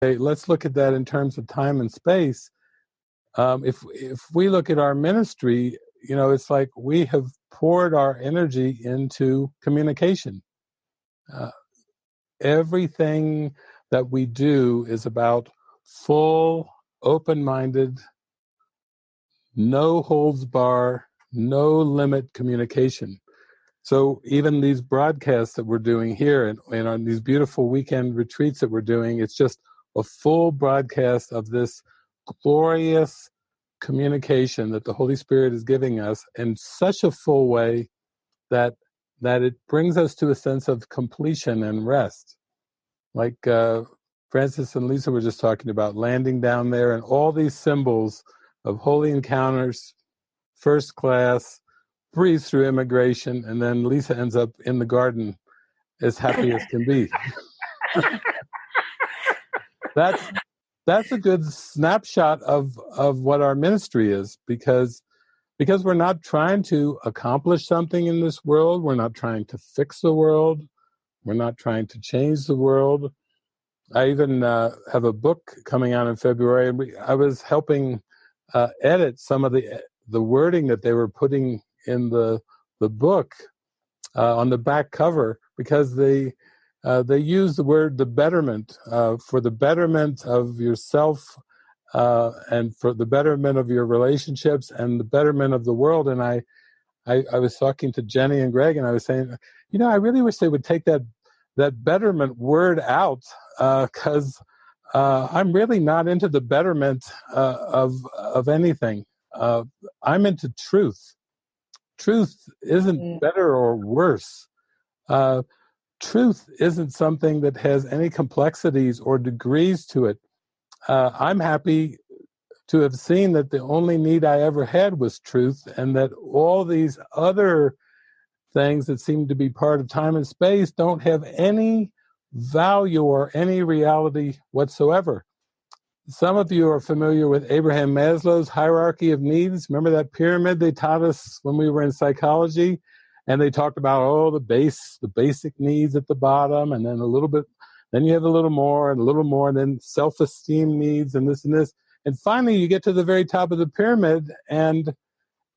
Hey, let's look at that in terms of time and space. If we look at our ministry, it's like we have poured our energy into communication. Uh, Everything that we do is about full, open-minded, no holds bar, no limit communication. So even these broadcasts that we're doing here and on these beautiful weekend retreats that we're doing, it's just a full broadcast of this glorious communication that the Holy Spirit is giving us in such a full way that it brings us to a sense of completion and rest. Like Francis and Lisa were just talking about, landing down there and all these symbols of holy encounters, first class, breeze through immigration, and then Lisa ends up in the garden as happy as can be. That's a good snapshot of what our ministry is, because we're not trying to accomplish something in this world. We're not trying to fix the world. We're not trying to change the world. I even have a book coming out in February, and I was helping edit some of the wording that they were putting in the book on the back cover, because they use the word "the betterment" for the betterment of yourself and for the betterment of your relationships and the betterment of the world. And I was talking to Jenny and Greg, and I was saying, I really wish they would take that betterment word out, because I'm really not into the betterment of anything. I'm into truth. Truth isn't better or worse. Truth isn't something that has any complexities or degrees to it. I'm happy to have seen that the only need I ever had was truth, and that all these other things that seem to be part of time and space don't have any value or any reality whatsoever. Some of you are familiar with Abraham Maslow's hierarchy of needs. Remember that pyramid they taught us when we were in psychology? And they talked about, the basic needs at the bottom, and then a little bit, then you have a little more, and then self-esteem needs, and this and this. And finally, you get to the very top of the pyramid, and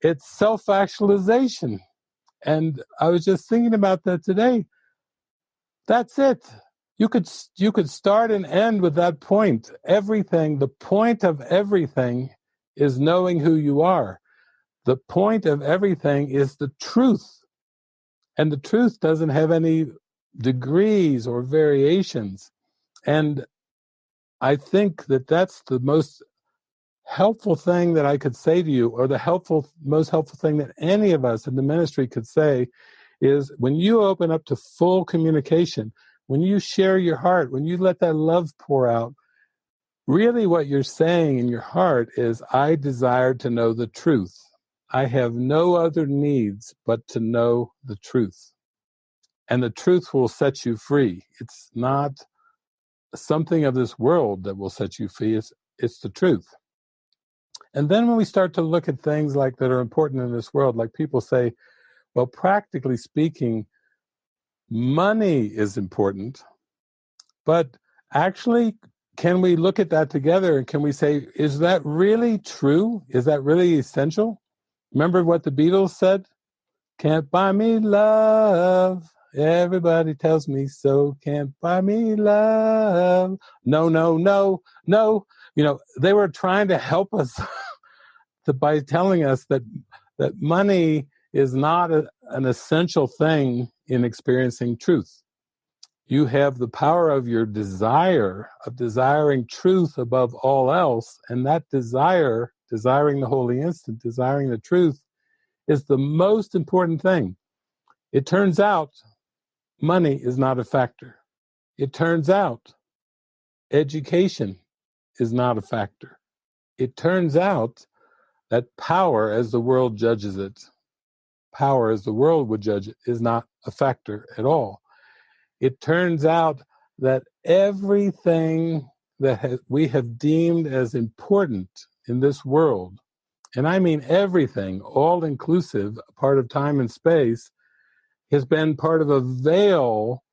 it's self-actualization. And I was just thinking about that today. That's it. You could start and end with that point. Everything, the point of everything is knowing who you are. The point of everything is the truth. And the truth doesn't have any degrees or variations. And I think that that's the most helpful thing that I could say to you, or the most helpful thing that any of us in the ministry could say, is when you open up to full communication, when you share your heart, when you let that love pour out, really what you're saying in your heart is, I desire to know the truth. I have no other needs but to know the truth. And the truth will set you free. It's not something of this world that will set you free. It's the truth. And then when we start to look at things like that are important in this world, like people say, well, practically speaking, money is important, but actually, can we look at that together and can we say, is that really true? Is that really essential? Remember what the Beatles said? Can't buy me love. Everybody tells me so. Can't buy me love. No, no, no, no. They were trying to help us by telling us that money is not an essential thing in experiencing truth. You have the power of your desire, of desiring truth above all else, and that desire, desiring the holy instant, desiring the truth, is the most important thing. It turns out money is not a factor. It turns out education is not a factor. It turns out that power, as the world judges it, power as the world would judge it, is not a factor at all. It turns out that everything that we have deemed as important in this world, and I mean everything, all inclusive, part of time and space, has been part of a veil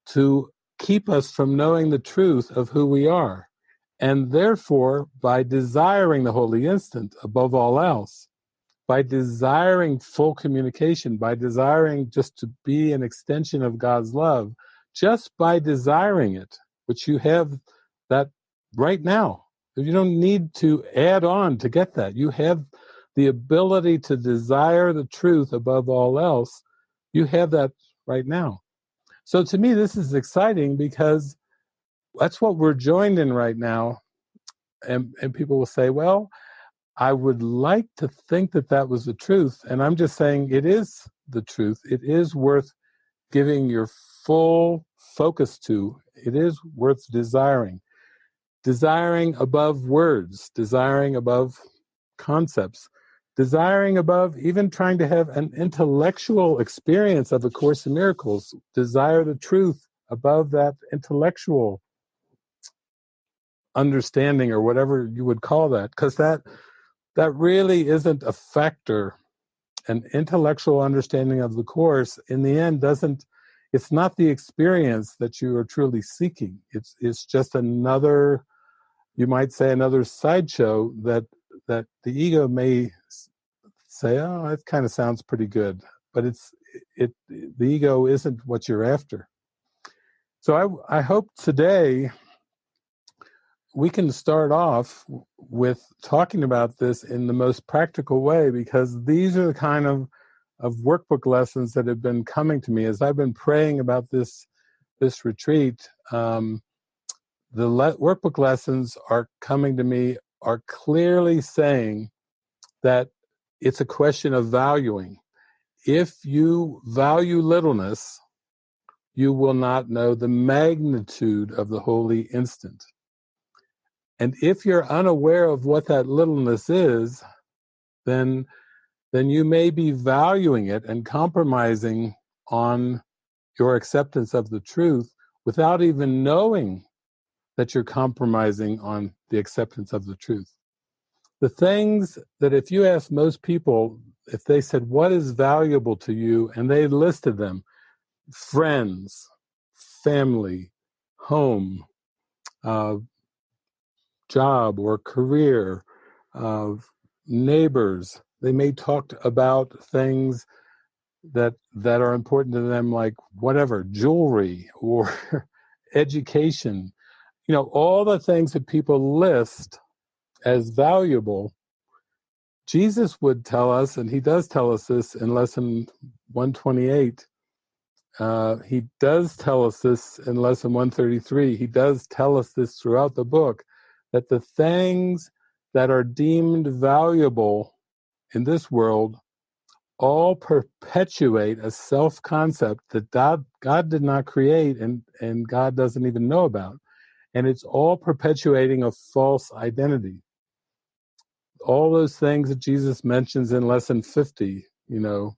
to keep us from knowing the truth of who we are. And therefore, by desiring the holy instant above all else, by desiring full communication, by desiring just to be an extension of God's love, just by desiring it, which you have that right now. You don't need to add on to get that. You have the ability to desire the truth above all else. You have that right now. So to me, this is exciting because that's what we're joined in right now. And people will say, well, I would like to think that that was the truth. And I'm just saying it is the truth. It is worth giving your full focus to. It is worth desiring. Desiring above words, desiring above concepts, desiring above even trying to have an intellectual experience of A Course in Miracles. Desire the truth above that intellectual understanding or whatever you would call that, because that really isn't a factor. An intellectual understanding of the Course in the end it's not the experience that you are truly seeking. It's just another, you might say, another sideshow that the ego may say, oh, that kind of sounds pretty good, but the ego isn't what you're after. So I hope today we can start off with talking about this in the most practical way, because these are the kind of workbook lessons that have been coming to me as I've been praying about this retreat. The workbook lessons are coming to me, are clearly saying that it's a question of valuing. If you value littleness, you will not know the magnitude of the holy instant. And if you're unaware of what that littleness is, then you may be valuing it and compromising on your acceptance of the truth without even knowing that you're compromising on the acceptance of the truth. The things that if you ask most people, if they said, what is valuable to you? And they listed them: friends, family, home, job or career, neighbors. They may talk about things that are important to them, like whatever, jewelry or education. You know, all the things that people list as valuable. Jesus would tell us, and he does tell us this in lesson 128. He does tell us this in lesson 133. He does tell us this throughout the book, that the things that are deemed valuable in this world all perpetuate a self-concept that God did not create and God doesn't even know about. And it's all perpetuating a false identity. All those things that Jesus mentions in lesson 50, you know,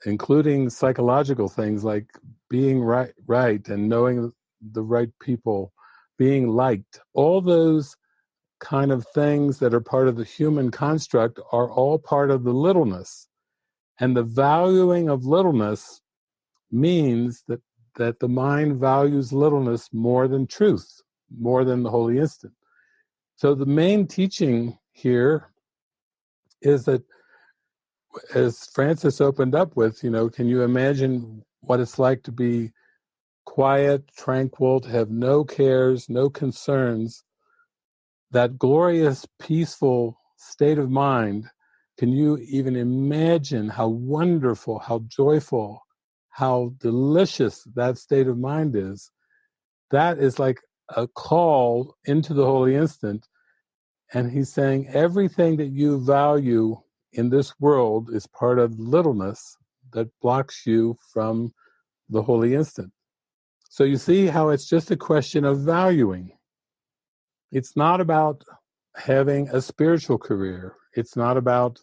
including psychological things like being right and knowing the right people, being liked, all those kind of things that are part of the human construct are all part of the littleness. And the valuing of littleness means that the mind values littleness more than truth, more than the holy instant. So the main teaching here is that, as Francis opened up with, you know, can you imagine what it's like to be quiet, tranquil, to have no cares, no concerns, that glorious, peaceful state of mind? Can you even imagine how wonderful, how joyful, how delicious that state of mind is? That is like a call into the holy instant. And he's saying everything that you value in this world is part of littleness that blocks you from the holy instant. So you see how it's just a question of valuing. It's not about having a spiritual career. It's not about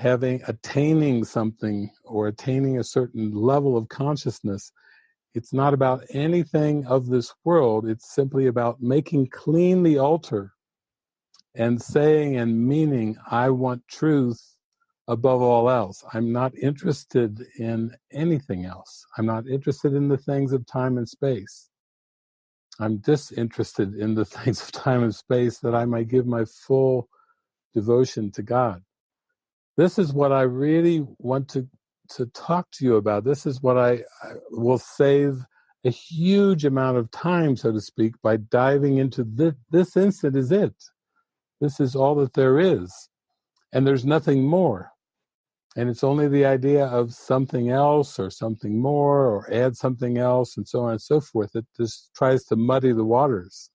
attaining something or attaining a certain level of consciousness. It's not about anything of this world. It's simply about making clean the altar and saying and meaning, I want truth above all else. I'm not interested in anything else. I'm not interested in the things of time and space. I'm disinterested in the things of time and space, that I might give my full devotion to God. This is what I really want to talk to you about. This is what I will save a huge amount of time, so to speak, by diving into this instant is it. This is all that there is. And there's nothing more. And it's only the idea of something else or something more or add something else and so on and so forth that just tries to muddy the waters.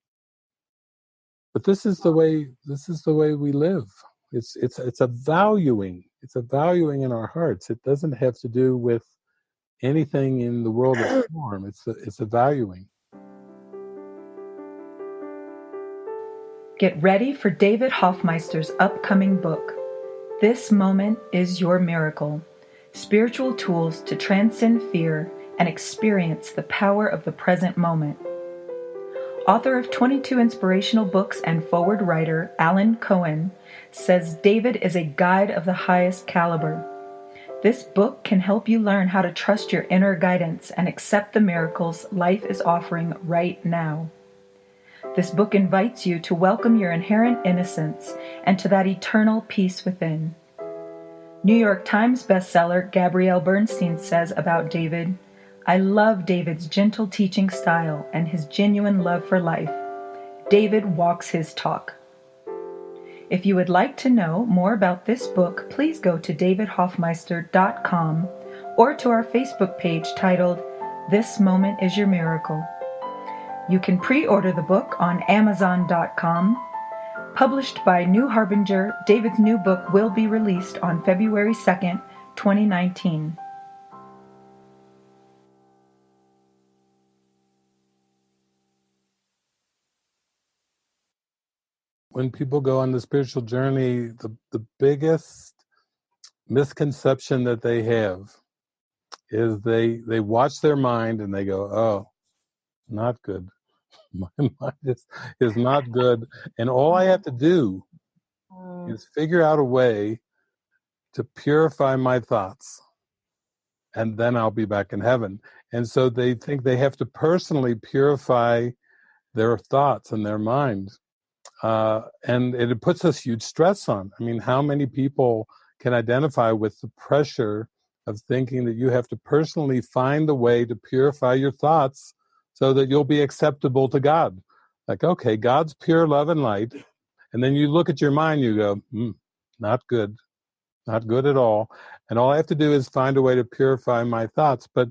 But this is the way we live. It's a valuing. It's a valuing in our hearts. It doesn't have to do with anything in the world of form. It's a valuing. Get ready for David Hoffmeister's upcoming book, This Moment is Your Miracle: Spiritual Tools to Transcend Fear and Experience the Power of the Present Moment. Author of 22 inspirational books and forward writer Alan Cohen says David is a guide of the highest caliber. This book can help you learn how to trust your inner guidance and accept the miracles life is offering right now. This book invites you to welcome your inherent innocence and to that eternal peace within. New York Times bestseller Gabrielle Bernstein says about David, "I love David's gentle teaching style and his genuine love for life. David walks his talk." If you would like to know more about this book, please go to davidhoffmeister.com or to our Facebook page titled, This Moment is Your Miracle. You can pre-order the book on Amazon.com. Published by New Harbinger, David's new book will be released on February 2nd, 2019. When people go on the spiritual journey, the biggest misconception that they have is they watch their mind and they go, oh, not good. My mind is not good. And all I have to do is figure out a way to purify my thoughts, and then I'll be back in heaven. And so they think they have to personally purify their thoughts and their mind. And it puts us huge stress on. I mean, how many people can identify with the pressure of thinking that you have to personally find a way to purify your thoughts so that you'll be acceptable to God? Like, okay, God's pure love and light. And then you look at your mind, you go, not good, not good at all. And all I have to do is find a way to purify my thoughts. But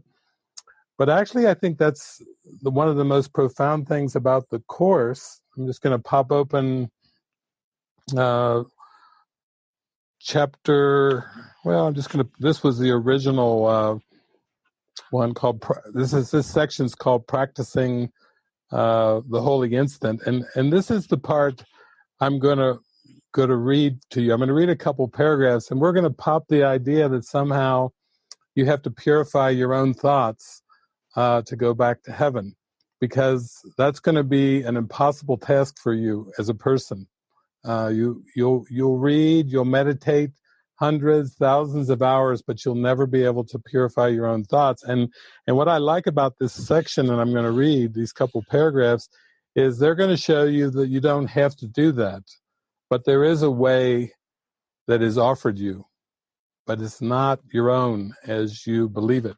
actually, I think that's one of the most profound things about the Course. I'm just going to pop open chapter. Well, I'm just going to. This was the original one called. This section's called Practicing the Holy Instant, and this is the part I'm going to read to you. I'm going to read a couple paragraphs, and we're going to pop the idea that somehow you have to purify your own thoughts to go back to heaven, because that's going to be an impossible task for you as a person. You'll read, you'll meditate hundreds, thousands of hours, but you'll never be able to purify your own thoughts. And what I like about this section, and I'm going to read these couple paragraphs, is they're going to show you that you don't have to do that, but there is a way that is offered you, but it's not your own as you believe it.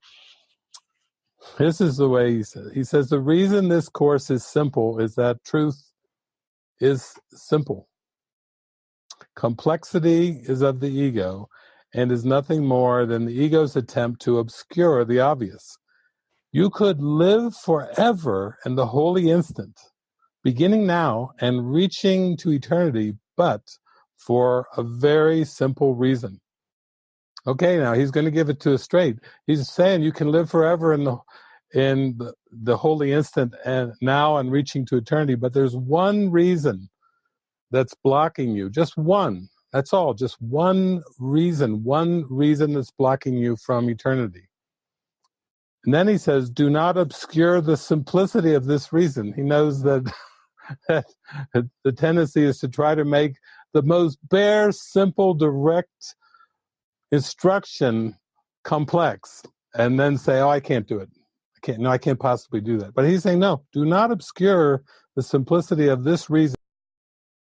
This is the way he says. He says, the reason this Course is simple is that truth is simple. Complexity is of the ego and is nothing more than the ego's attempt to obscure the obvious. You could live forever in the holy instant, beginning now and reaching to eternity, but for a very simple reason. Okay, now he's going to give it to us straight. He's saying you can live forever in the holy instant and now and reaching to eternity, but there's one reason that's blocking you. Just one. That's all. Just one reason that's blocking you from eternity. And then he says, do not obscure the simplicity of this reason. He knows that the tendency is to try to make the most bare, simple, direct instruction complex, and then say, oh, I can't do it. I can't possibly do that. But he's saying, no, do not obscure the simplicity of this reason.